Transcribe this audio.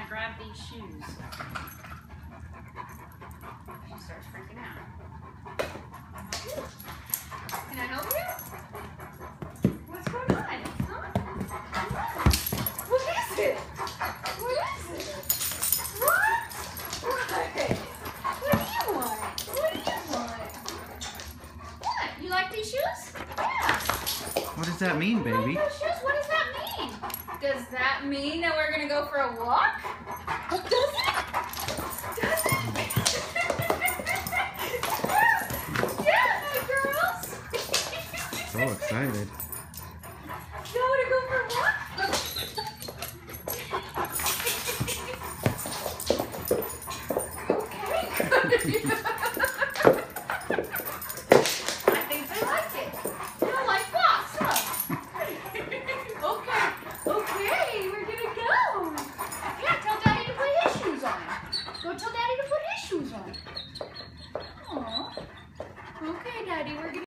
I grab these shoes? She starts freaking out. Can I help you? What's going on? Huh? What is it? What is it? What? What do you want? What do you want? What? You like these shoes? Yeah. What does that mean, You baby? like those shoes? What does that mean? Does that mean that we're gonna go for a walk? Does it? Does it? Yeah, my girls. So excited. You want to go for a walk? Okay. I think they like it. They don't like walks, huh? Okay. Okay, we're gonna go. Yeah, tell Daddy to put his shoes on. Go tell Daddy to put his shoes on. Aw. Okay, Daddy, we're gonna